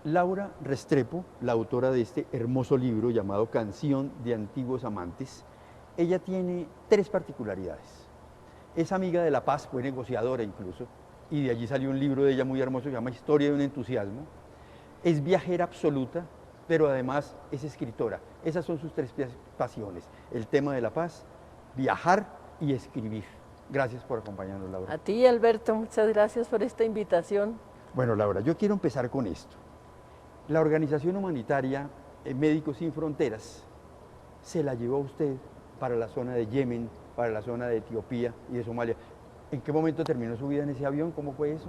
Laura Restrepo, la autora de este hermoso libro llamado Canción de Antiguos Amantes, ella tiene tres particularidades. Es amiga de la paz, fue negociadora incluso, y de allí salió un libro de ella muy hermoso que se llama Historia de un entusiasmo. Es viajera absoluta, pero además es escritora. Esas son sus tres pasiones: el tema de la paz, viajar y escribir. Gracias por acompañarnos, Laura. A ti, Alberto, muchas gracias por esta invitación. Bueno, Laura, yo quiero empezar con esto. La organización humanitaria Médicos Sin Fronteras se la llevó a usted para la zona de Yemen, para la zona de Etiopía y de Somalia. ¿En qué momento terminó su vida en ese avión? ¿Cómo fue eso?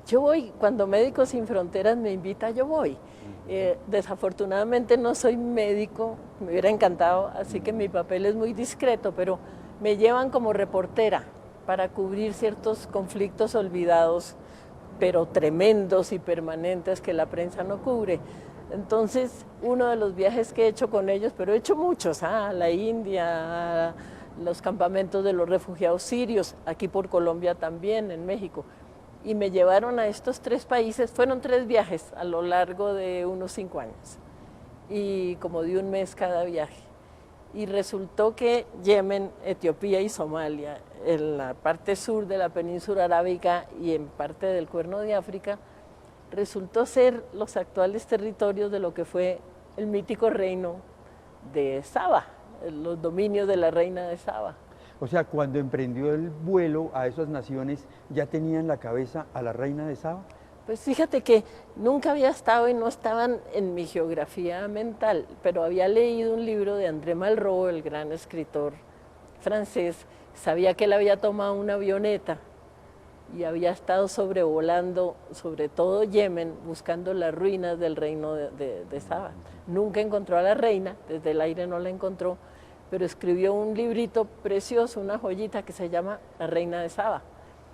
Yo voy, cuando Médicos Sin Fronteras me invita, yo voy. Desafortunadamente no soy médico, me hubiera encantado, así que mi papel es muy discreto, pero me llevan como reportera para cubrir ciertos conflictos olvidados, pero tremendos y permanentes que la prensa no cubre. Entonces, uno de los viajes que he hecho con ellos, pero he hecho muchos, a la India, a los campamentos de los refugiados sirios, aquí por Colombia también, en México. Y me llevaron a estos tres países, fueron 3 viajes a lo largo de unos 5 años, y como de un mes cada viaje. Y resultó que Yemen, Etiopía y Somalia, en la parte sur de la península arábiga y en parte del Cuerno de África, resultó ser los actuales territorios de lo que fue el mítico reino de Saba, los dominios de la reina de Saba. O sea, cuando emprendió el vuelo a esas naciones, ¿ya tenía en la cabeza a la reina de Saba? Pues fíjate que nunca había estado y no estaban en mi geografía mental, pero había leído un libro de André Malraux, el gran escritor francés. Sabía que él había tomado una avioneta y había estado sobrevolando, sobre todo Yemen, buscando las ruinas del reino de Saba. Nunca encontró a la reina, desde el aire no la encontró, pero escribió un librito precioso, una joyita que se llama La Reina de Saba.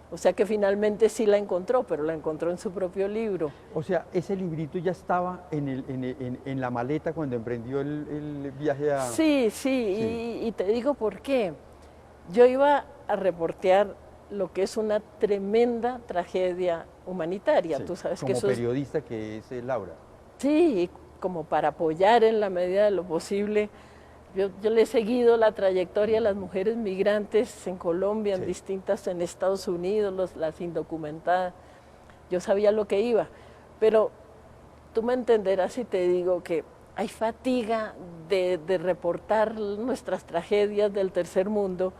O sea que finalmente sí la encontró, pero la encontró en su propio libro. O sea, ese librito ya estaba en la maleta cuando emprendió el viaje a... Sí, y te digo por qué. Yo iba a reportear lo que es una tremenda tragedia humanitaria. Sí, Tú sabes como que eso periodista que es Laura. Sí, como para apoyar en la medida de lo posible. Yo le he seguido la trayectoria de las mujeres migrantes en Colombia, en distintas, en Estados Unidos, las indocumentadas. Yo sabía lo que iba, pero tú me entenderás si te digo que hay fatiga de reportar nuestras tragedias del tercer mundo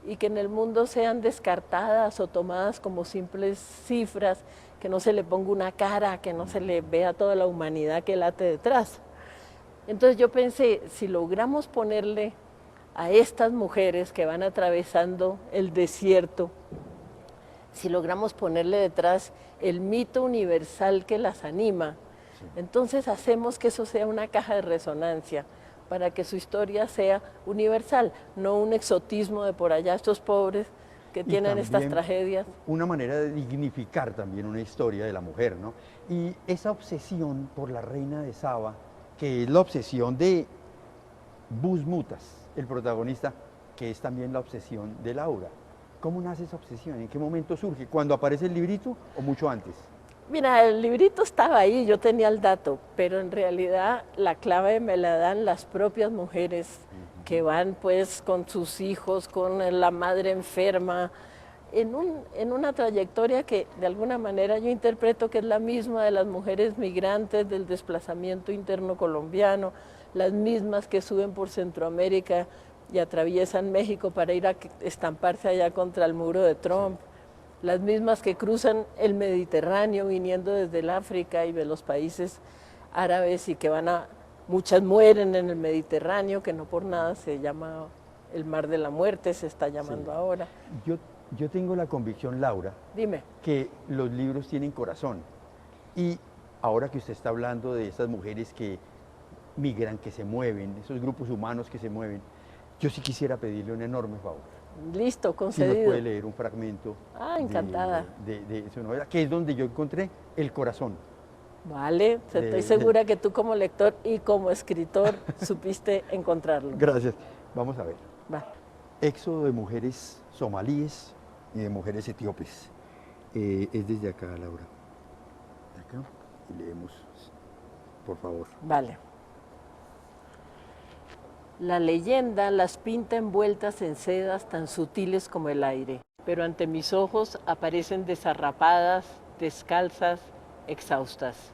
y que en el mundo sean descartadas o tomadas como simples cifras, que no se le ponga una cara, que no se le vea toda la humanidad que late detrás. Entonces yo pensé, si logramos ponerle a estas mujeres que van atravesando el desierto, si logramos ponerle detrás el mito universal que las anima, entonces hacemos que eso sea una caja de resonancia para que su historia sea universal, no un exotismo de por allá estos pobres que tienen estas tragedias. Una manera de dignificar también una historia de la mujer, ¿no? Y esa obsesión por la reina de Saba, que es la obsesión de Bus Mutas, el protagonista, que es también la obsesión de Laura. ¿Cómo nace esa obsesión? ¿En qué momento surge? ¿Cuando aparece el librito o mucho antes? Mira, el librito estaba ahí, yo tenía el dato, pero en realidad la clave me la dan las propias mujeres que van pues con sus hijos, con la madre enferma, en una trayectoria que de alguna manera yo interpreto que es la misma de las mujeres migrantes del desplazamiento interno colombiano, las mismas que suben por Centroamérica y atraviesan México para ir a estamparse allá contra el muro de Trump, las mismas que cruzan el Mediterráneo viniendo desde el África y de los países árabes y que muchas mueren en el Mediterráneo, que no por nada se llama el Mar de la Muerte, se está llamando ahora. Yo tengo la convicción, Laura, Dime, que los libros tienen corazón. Y ahora que usted está hablando de esas mujeres que migran, que se mueven, esos grupos humanos que se mueven, yo sí quisiera pedirle un enorme favor. listo, Si concedido. nos puede leer un fragmento encantada. de su novela, que es donde yo encontré el corazón. Vale, estoy segura que tú como lector y como escritor supiste encontrarlo. Gracias. Vamos a ver. Va. Éxodo de mujeres somalíes y de mujeres etíopes. Es desde acá, Laura. Acá, y leemos por favor. Vale. La leyenda las pinta envueltas en sedas tan sutiles como el aire, pero ante mis ojos aparecen desarrapadas, descalzas, exhaustas.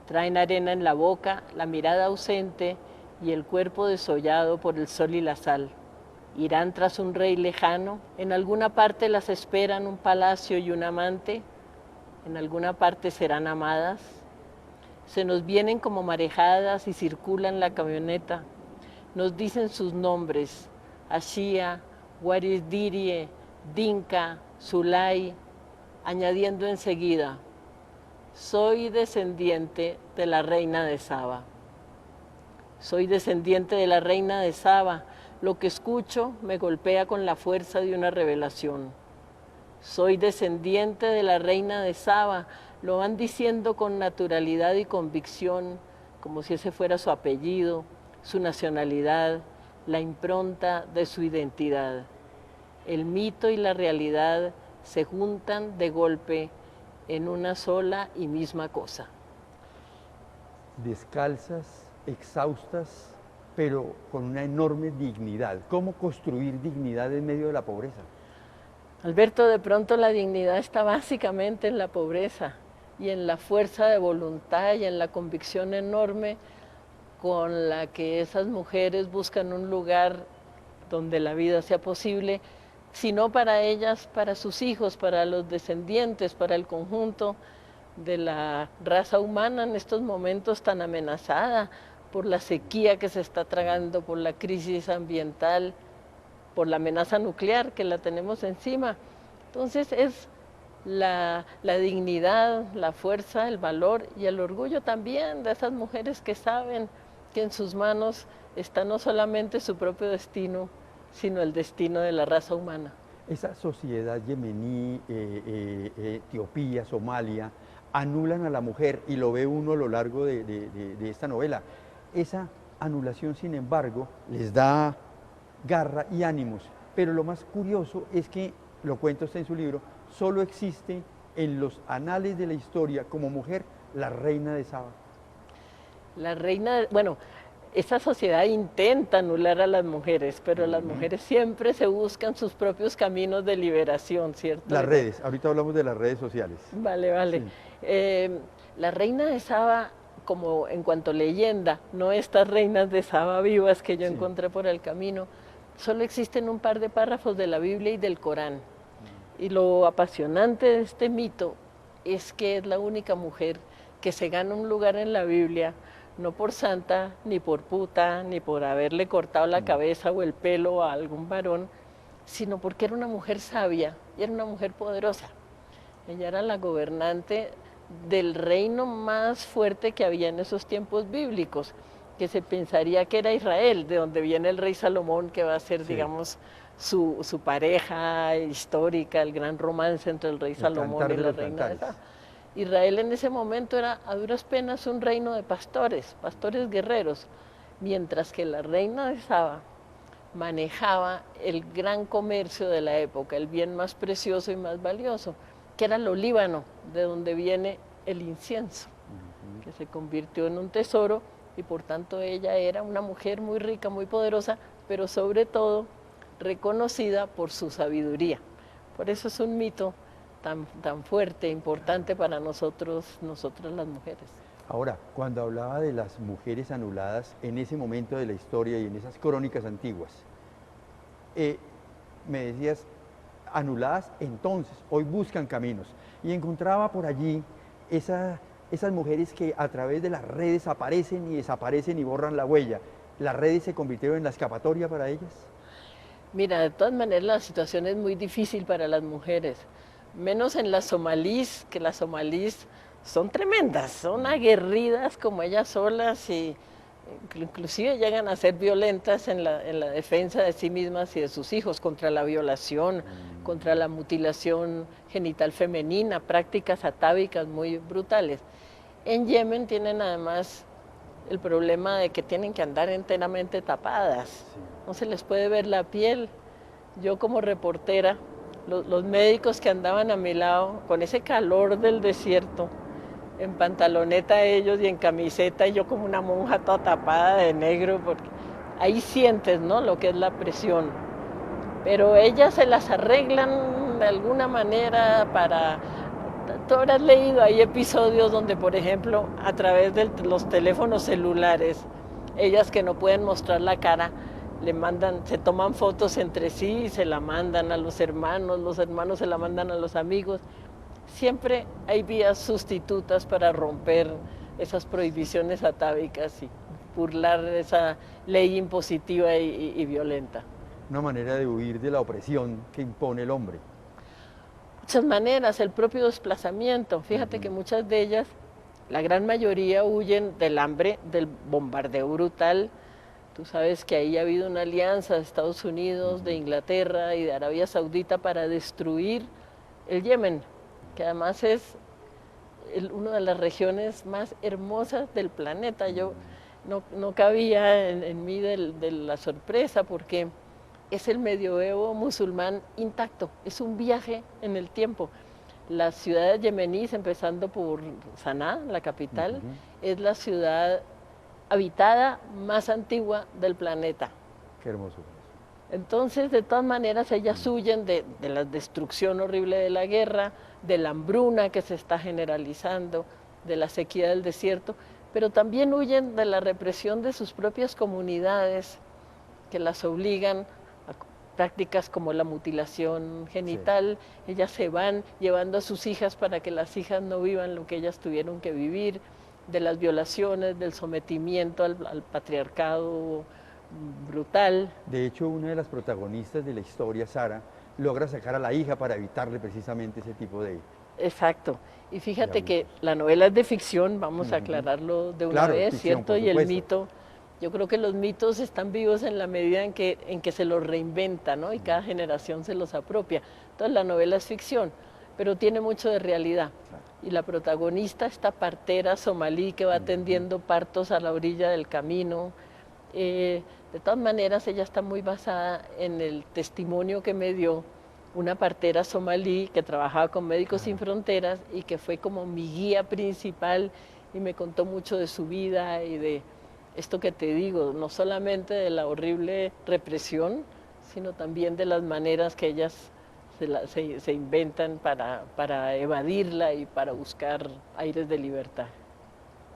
Traen arena en la boca, la mirada ausente y el cuerpo desollado por el sol y la sal. Irán tras un rey lejano, en alguna parte las esperan un palacio y un amante, en alguna parte serán amadas. Se nos vienen como marejadas y circulan la camioneta. Nos dicen sus nombres, Ashia, Warisdirie, Dinka, Zulay, añadiendo enseguida, soy descendiente de la reina de Saba. Soy descendiente de la reina de Saba. Lo que escucho me golpea con la fuerza de una revelación. Soy descendiente de la reina de Saba. Lo van diciendo con naturalidad y convicción, como si ese fuera su apellido, su nacionalidad, la impronta de su identidad. El mito y la realidad se juntan de golpe en una sola y misma cosa. Descalzas, exhaustas, pero con una enorme dignidad. ¿Cómo construir dignidad en medio de la pobreza? Alberto, de pronto la dignidad está básicamente en la pobreza y en la fuerza de voluntad y en la convicción enorme con la que esas mujeres buscan un lugar donde la vida sea posible, si no para ellas, para sus hijos, para los descendientes, para el conjunto de la raza humana en estos momentos tan amenazada por la sequía que se está tragando, por la crisis ambiental, por la amenaza nuclear que la tenemos encima. Entonces es la dignidad, la fuerza, el valor y el orgullo también de esas mujeres que saben que en sus manos está no solamente su propio destino, sino el destino de la raza humana. Esa sociedad yemení, Etiopía, Somalia, anulan a la mujer y lo ve uno a lo largo de esta novela. Esa anulación, sin embargo, les da garra y ánimos, pero lo más curioso es que, lo cuenta usted en su libro, solo existe en los anales de la historia como mujer la reina de Saba. La reina, bueno, esta sociedad intenta anular a las mujeres, pero las mujeres siempre se buscan sus propios caminos de liberación, ¿cierto? Las redes, ahorita hablamos de las redes sociales. Vale, vale. Sí. La reina de Saba, como en cuanto a leyenda, no estas reinas de Saba vivas que yo encontré por el camino, solo existen un par de párrafos de la Biblia y del Corán. Y lo apasionante de este mito es que es la única mujer que se gana un lugar en la Biblia, no por santa, ni por puta, ni por haberle cortado la cabeza o el pelo a algún varón, sino porque era una mujer sabia y era una mujer poderosa. Ella era la gobernante del reino más fuerte que había en esos tiempos bíblicos, que se pensaría que era Israel, de donde viene el rey Salomón, que va a ser, digamos, su pareja histórica, el gran romance entre el rey Salomón y la reina de Saba. Israel en ese momento era a duras penas un reino de pastores, pastores guerreros, mientras que la reina de Saba manejaba el gran comercio de la época, el bien más precioso y más valioso, que era el olíbano, de donde viene el incienso, que se convirtió en un tesoro y por tanto ella era una mujer muy rica, muy poderosa, pero sobre todo reconocida por su sabiduría. Por eso es un mito tan fuerte, importante para nosotras las mujeres. Ahora, cuando hablaba de las mujeres anuladas en ese momento de la historia y en esas crónicas antiguas, me decías, anuladas entonces, hoy buscan caminos. Y encontraba por allí esas mujeres que a través de las redes aparecen y desaparecen y borran la huella. ¿Las redes se convirtieron en la escapatoria para ellas? Mira, de todas maneras la situación es muy difícil para las mujeres. Menos en las somalíes, que las somalíes son tremendas, son aguerridas como ellas solas y inclusive llegan a ser violentas en la defensa de sí mismas y de sus hijos, contra la violación, contra la mutilación genital femenina, prácticas atávicas muy brutales. En Yemen tienen además el problema de que tienen que andar enteramente tapadas, no se les puede ver la piel. Yo como reportera, los médicos que andaban a mi lado, con ese calor del desierto, en pantaloneta ellos y en camiseta, y yo como una monja toda tapada de negro, porque ahí sientes, ¿no?, lo que es la presión. Pero ellas se las arreglan de alguna manera para... Tú habrás leído, hay episodios donde, por ejemplo, a través de los teléfonos celulares, ellas que no pueden mostrar la cara, le mandan, se toman fotos entre sí y se la mandan a los hermanos se la mandan a los amigos. Siempre hay vías sustitutas para romper esas prohibiciones atávicas y burlar esa ley impositiva y violenta. Una manera de huir de la opresión que impone el hombre. Muchas maneras, el propio desplazamiento. Fíjate que muchas de ellas, la gran mayoría, huyen del hambre, del bombardeo brutal. Tú sabes que ahí ha habido una alianza de Estados Unidos, de Inglaterra y de Arabia Saudita para destruir el Yemen, que además es una de las regiones más hermosas del planeta. Yo no cabía en mí de la sorpresa, porque es el medioevo musulmán intacto, es un viaje en el tiempo. Las ciudades yemeníes, empezando por Saná, la capital, es la ciudad habitada más antigua del planeta. Qué hermoso. Entonces, de todas maneras, ellas huyen de la destrucción horrible de la guerra, de la hambruna que se está generalizando, de la sequía del desierto, pero también huyen de la represión de sus propias comunidades, que las obligan a prácticas como la mutilación genital. Sí. Ellas se van llevando a sus hijas para que las hijas no vivan lo que ellas tuvieron que vivir, de las violaciones, del sometimiento al patriarcado brutal. De hecho, una de las protagonistas de la historia, Sara, logra sacar a la hija para evitarle precisamente ese tipo de... Exacto. Y fíjate que la novela es de ficción, vamos a aclararlo de una vez, ficción, ¿cierto? Y el mito, yo creo que los mitos están vivos en la medida en que se los reinventa, ¿no? Y cada generación se los apropia. Entonces la novela es ficción, pero tiene mucho de realidad. Y la protagonista, esta partera somalí que va atendiendo partos a la orilla del camino, de todas maneras ella está muy basada en el testimonio que me dio una partera somalí que trabajaba con Médicos Sin Fronteras y que fue como mi guía principal, y me contó mucho de su vida y de esto que te digo, no solamente de la horrible represión, sino también de las maneras que ellas se inventan para evadirla y para buscar aires de libertad.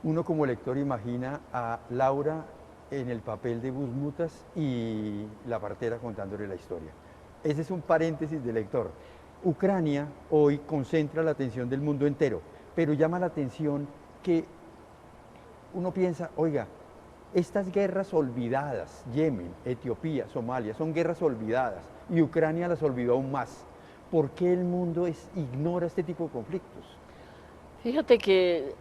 Uno como lector imagina a Laura en el papel de Busmutas y la partera contándole la historia. Ese es un paréntesis de lector. Ucrania hoy concentra la atención del mundo entero, pero llama la atención que uno piensa, oiga, estas guerras olvidadas, Yemen, Etiopía, Somalia, son guerras olvidadas y Ucrania las olvidó aún más. ¿Por qué el mundo ignora este tipo de conflictos? Fíjate que,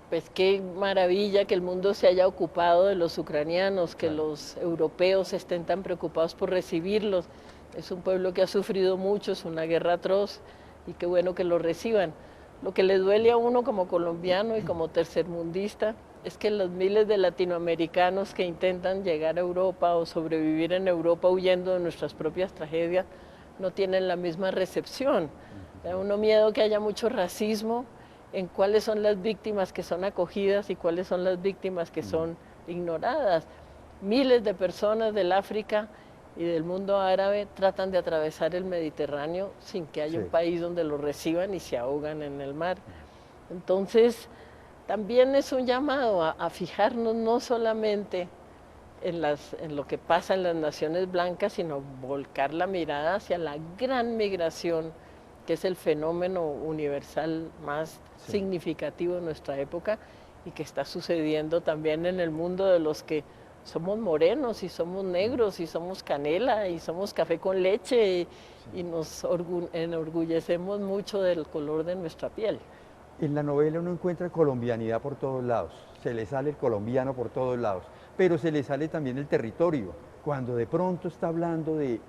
pues qué maravilla que el mundo se haya ocupado de los ucranianos, que los europeos estén tan preocupados por recibirlos. Es un pueblo que ha sufrido mucho, es una guerra atroz, y qué bueno que lo reciban. Lo que le duele a uno como colombiano y como tercermundista es que los miles de latinoamericanos que intentan llegar a Europa o sobrevivir en Europa huyendo de nuestras propias tragedias no tienen la misma recepción. Da uno miedo que haya mucho racismo en cuáles son las víctimas que son acogidas y cuáles son las víctimas que son ignoradas. Miles de personas del África y del mundo árabe tratan de atravesar el Mediterráneo sin que haya un país donde los reciban y se ahogan en el mar. Entonces, también es un llamado a fijarnos no solamente en lo que pasa en las naciones blancas, sino volcar la mirada hacia la gran migración, que es el fenómeno universal más significativo de nuestra época y que está sucediendo también en el mundo de los que somos morenos y somos negros y somos canela y somos café con leche y nos enorgullecemos mucho del color de nuestra piel. En la novela uno encuentra colombianidad por todos lados, se le sale el colombiano por todos lados, pero se le sale también el territorio. Cuando de pronto está hablando de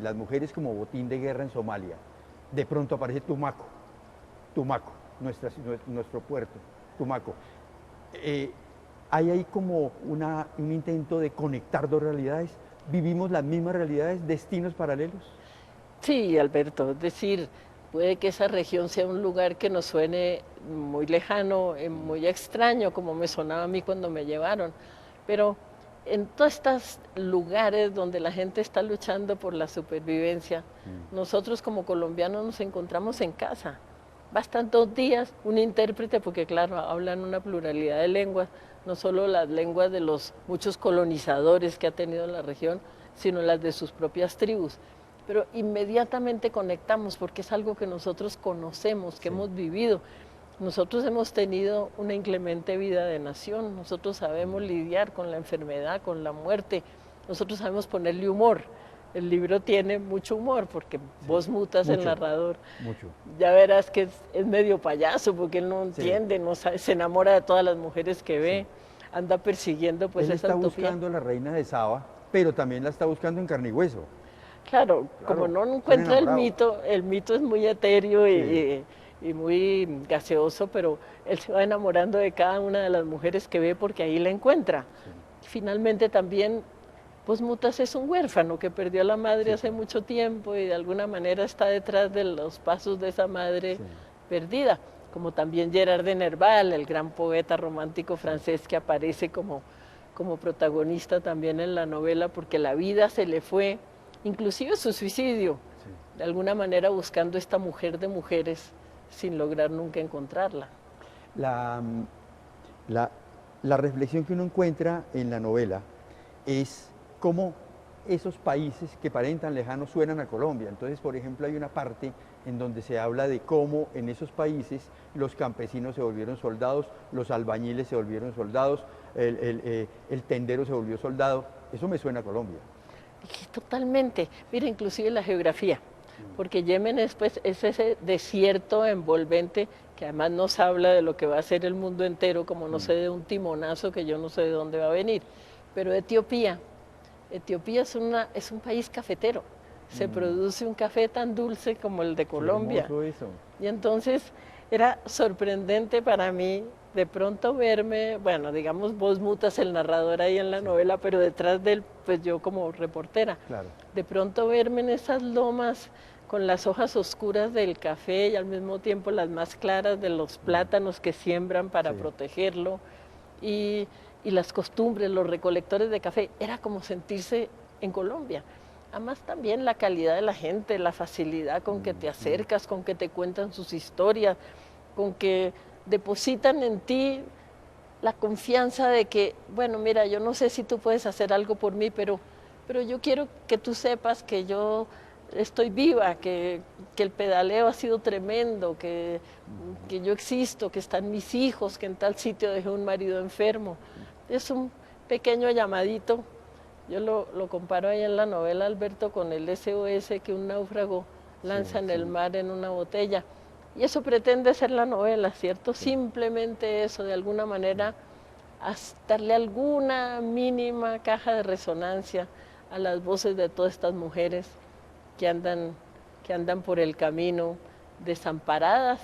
las mujeres como botín de guerra en Somalia, de pronto aparece Tumaco, nuestro puerto, Tumaco. Hay ahí como un intento de conectar dos realidades. ¿Vivimos las mismas realidades, destinos paralelos? Sí, Alberto, es decir, Puede que esa región sea un lugar que nos suene muy lejano, muy extraño, como me sonaba a mí cuando me llevaron, pero en todos estos lugares donde la gente está luchando por la supervivencia, nosotros como colombianos nos encontramos en casa. Bastan 2 días, un intérprete, porque claro, hablan una pluralidad de lenguas, no solo las lenguas de los muchos colonizadores que ha tenido la región, sino las de sus propias tribus. Pero inmediatamente conectamos porque es algo que nosotros conocemos, que hemos vivido. Nosotros hemos tenido una inclemente vida de nación, nosotros sabemos lidiar con la enfermedad, con la muerte, nosotros sabemos ponerle humor. El libro tiene mucho humor porque vos mutas el narrador. Mucho. Ya verás que es medio payaso porque él no entiende, no sabe, se enamora de todas las mujeres que ve, anda persiguiendo pues esa utopía. Él está buscando a la reina de Saba, pero también la está buscando en carne y hueso. Claro, como no encuentra el mito es muy etéreo y muy gaseoso, pero él se va enamorando de cada una de las mujeres que ve porque ahí la encuentra. Finalmente también, Vos Mutas es un huérfano que perdió a la madre hace mucho tiempo y de alguna manera está detrás de los pasos de esa madre perdida, como también Gerard de Nerval, el gran poeta romántico francés que aparece como protagonista también en la novela porque la vida se le fue, inclusive su suicidio, de alguna manera buscando esta mujer de mujeres sin lograr nunca encontrarla. La reflexión que uno encuentra en la novela es cómo esos países que parecen tan lejanos suenan a Colombia. Entonces, por ejemplo, hay una parte en donde se habla de cómo en esos países los campesinos se volvieron soldados, los albañiles se volvieron soldados, el tendero se volvió soldado. Eso me suena a Colombia. Totalmente. Mira, inclusive la geografía, porque Yemen es ese desierto envolvente que además nos habla de lo que va a ser el mundo entero, como no sé de un timonazo que yo no sé de dónde va a venir. Pero Etiopía es un país cafetero. Se produce un café tan dulce como el de Colombia. Qué hermoso eso. Y entonces era sorprendente para mí de pronto verme, bueno, digamos, Vos Mutas, el narrador ahí en la novela, pero detrás de él, pues yo como reportera. Claro. De pronto verme en esas lomas con las hojas oscuras del café y al mismo tiempo las más claras de los plátanos que siembran para protegerlo y las costumbres, los recolectores de café, era como sentirse en Colombia. Además también la calidad de la gente, la facilidad con que te acercas, con que te cuentan sus historias, con que depositan en ti la confianza de que, bueno, mira, yo no sé si tú puedes hacer algo por mí, pero yo quiero que tú sepas que yo estoy viva, que el pedaleo ha sido tremendo, que yo existo, que están mis hijos, que en tal sitio dejé un marido enfermo. Es un pequeño llamadito. Yo lo comparo ahí en la novela, Alberto, con el SOS que un náufrago lanza en el mar en una botella. Y eso pretende ser la novela, ¿cierto? Simplemente eso, de alguna manera, darle alguna mínima caja de resonancia a las voces de todas estas mujeres que andan por el camino desamparadas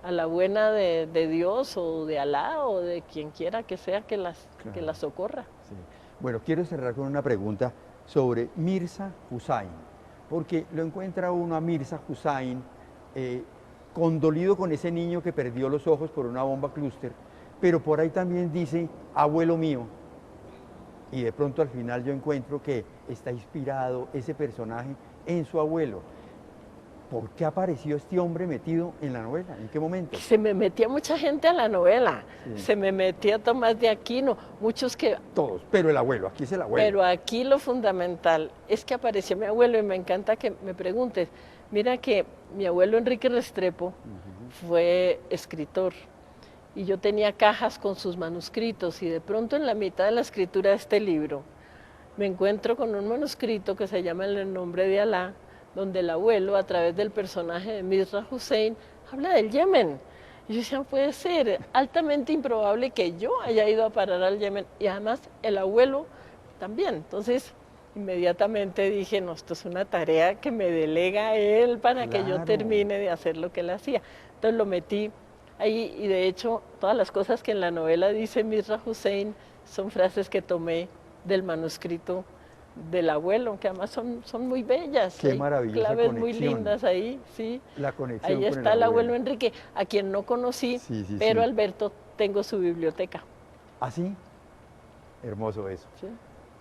a la buena de Dios o de Alá o de quien quiera que sea que las socorra. Sí. Bueno, quiero cerrar con una pregunta sobre Mirza Hussain, porque lo encuentra uno a Mirza Hussain condolido con ese niño que perdió los ojos por una bomba clúster, pero por ahí también dice abuelo mío, y de pronto al final yo encuentro que está inspirado ese personaje en su abuelo. ¿Por qué apareció este hombre metido en la novela? ¿En qué momento? Se me metía mucha gente a la novela, se me metía Tomás de Aquino, muchos que... Todos, pero el abuelo, aquí es el abuelo. Pero aquí lo fundamental es que apareció mi abuelo y me encanta que me preguntes. Mira que mi abuelo Enrique Restrepo fue escritor y yo tenía cajas con sus manuscritos y de pronto en la mitad de la escritura de este libro me encuentro con un manuscrito que se llama En el nombre de Alá, donde el abuelo, a través del personaje de Mirza Hussain, habla del Yemen. Y yo decía, no puede ser, altamente improbable que yo haya ido a parar al Yemen. Y además el abuelo también. Entonces, inmediatamente dije, no, esto es una tarea que me delega él para que yo termine de hacer lo que él hacía. Entonces lo metí ahí y de hecho todas las cosas que en la novela dice Mirza Hussain son frases que tomé del manuscrito del abuelo, que además son muy bellas. Qué hay maravillosa claves muy conexión. lindas ahí, sí. La conexión Ahí con está el abuelo Enrique, a quien no conocí, Sí, sí, pero sí. Alberto, tengo su biblioteca. ¿Ah, sí? Hermoso eso. ¿Sí?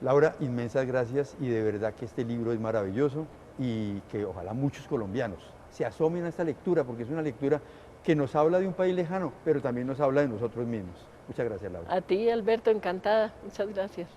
Laura, inmensas gracias y de verdad que este libro es maravilloso y que ojalá muchos colombianos se asomen a esta lectura porque es una lectura que nos habla de un país lejano, pero también nos habla de nosotros mismos. Muchas gracias, Laura. A ti, Alberto, encantada. Muchas gracias.